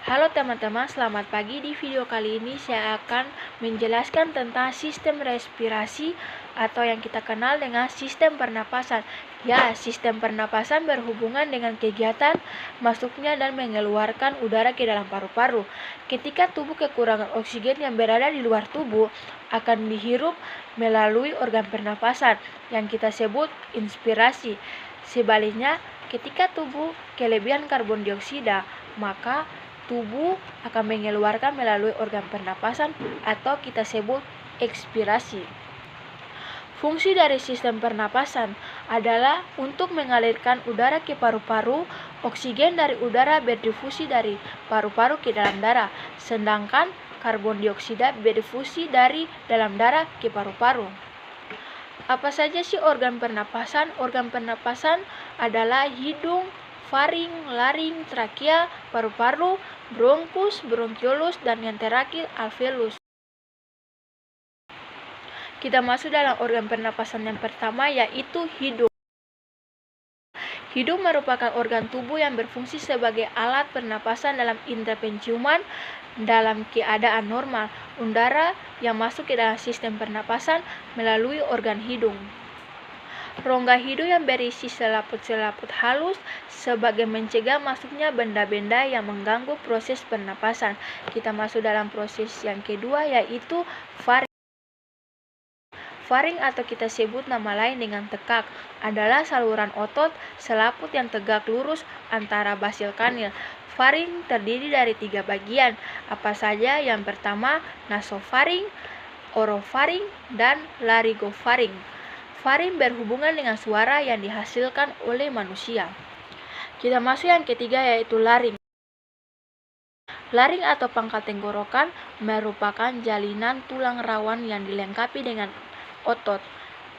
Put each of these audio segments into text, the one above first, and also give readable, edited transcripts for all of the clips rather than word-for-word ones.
Halo teman-teman, selamat pagi. Di video kali ini saya akan menjelaskan tentang sistem respirasi atau yang kita kenal dengan sistem pernapasan. Ya, sistem pernapasan berhubungan dengan kegiatan masuknya dan mengeluarkan udara ke dalam paru-paru. Ketika tubuh kekurangan oksigen yang berada di luar tubuh akan dihirup melalui organ pernapasan yang kita sebut inspirasi. Sebaliknya, ketika tubuh kelebihan karbon dioksida, maka tubuh akan mengeluarkan melalui organ pernapasan atau kita sebut ekspirasi. Fungsi dari sistem pernapasan adalah untuk mengalirkan udara ke paru-paru. Oksigen dari udara berdifusi dari paru-paru ke dalam darah, sedangkan karbon dioksida berdifusi dari dalam darah ke paru-paru. Apa saja sih organ pernapasan? Organ pernapasan adalah hidung, faring, laring, trakea, paru-paru, bronkus, bronkiolus, dan yang terakhir alveolus. Kita masuk dalam organ pernapasan yang pertama, yaitu hidung. Hidung merupakan organ tubuh yang berfungsi sebagai alat pernapasan dalam indera penciuman. Dalam keadaan normal, udara yang masuk ke dalam sistem pernapasan melalui organ hidung. Rongga hidung yang berisi selaput-selaput halus sebagai mencegah masuknya benda-benda yang mengganggu proses pernapasan. Kita masuk dalam proses yang kedua, yaitu faring. Faring atau kita sebut nama lain dengan tekak adalah saluran otot selaput yang tegak lurus antara basil kanil. Faring terdiri dari 3 bagian, apa saja? Yang pertama, nasofaring, orofaring, dan laringofaring. Faring berhubungan dengan suara yang dihasilkan oleh manusia. Kita masuk yang ketiga, yaitu laring. Laring atau pangkal tenggorokan merupakan jalinan tulang rawan yang dilengkapi dengan otot,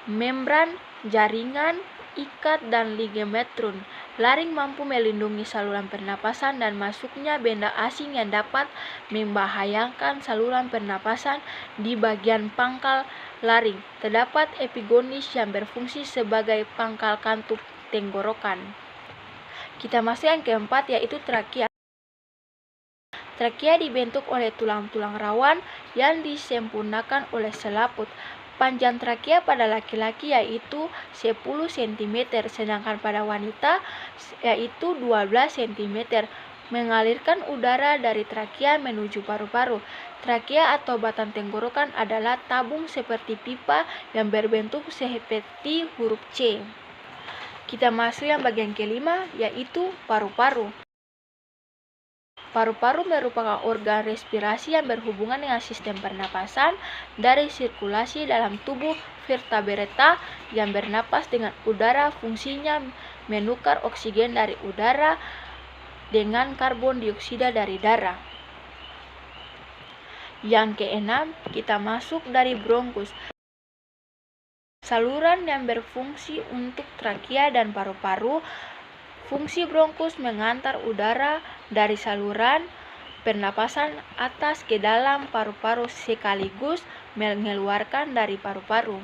membran, jaringan, ikat, dan ligamentrum. Laring mampu melindungi saluran pernapasan dan masuknya benda asing yang dapat membahayakan saluran pernapasan. Di bagian pangkal laring terdapat epigonis yang berfungsi sebagai pangkal kantuk tenggorokan. Kita masuk yang keempat, yaitu trakea. Trakea dibentuk oleh tulang-tulang rawan yang disempurnakan oleh selaput. Panjang trakea pada laki-laki yaitu 10 cm, sedangkan pada wanita yaitu 12 cm. Mengalirkan udara dari trakea menuju paru-paru. Trakea atau batang tenggorokan adalah tabung seperti pipa yang berbentuk seperti huruf C. Kita masuk yang bagian kelima, yaitu paru-paru. Paru-paru merupakan organ respirasi yang berhubungan dengan sistem pernapasan dari sirkulasi dalam tubuh vertebrata yang bernapas dengan udara. Fungsinya menukar oksigen dari udara dengan karbon dioksida dari darah. Yang keenam, kita masuk dari bronkus. Saluran yang berfungsi untuk trakea dan paru-paru. Fungsi bronkus mengantar udara dari saluran pernapasan atas ke dalam paru-paru sekaligus mengeluarkan dari paru-paru.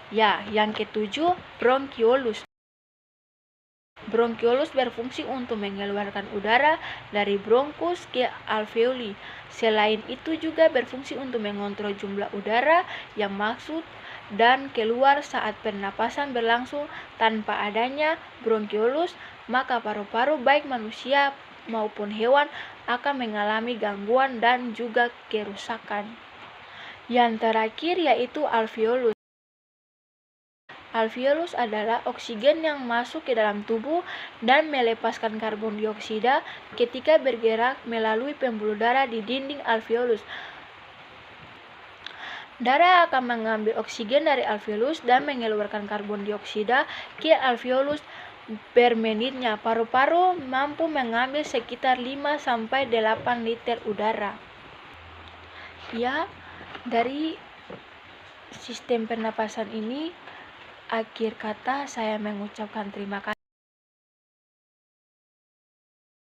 Ya, yang ketujuh, bronkiolus. Bronkiolus berfungsi untuk mengeluarkan udara dari bronkus ke alveoli. Selain itu juga berfungsi untuk mengontrol jumlah udara yang masuk dan keluar saat pernapasan berlangsung. Tanpa adanya bronkiolus, maka paru-paru baik manusia maupun hewan akan mengalami gangguan dan juga kerusakan. Yang terakhir, yaitu alveolus. Alveolus adalah oksigen yang masuk ke dalam tubuh dan melepaskan karbon dioksida ketika bergerak melalui pembuluh darah di dinding alveolus. Darah akan mengambil oksigen dari alveolus dan mengeluarkan karbon dioksida ke alveolus per menitnya. Paru-paru mampu mengambil sekitar 5-8 liter udara. Ya, dari sistem pernapasan ini, akhir kata saya mengucapkan terima kasih.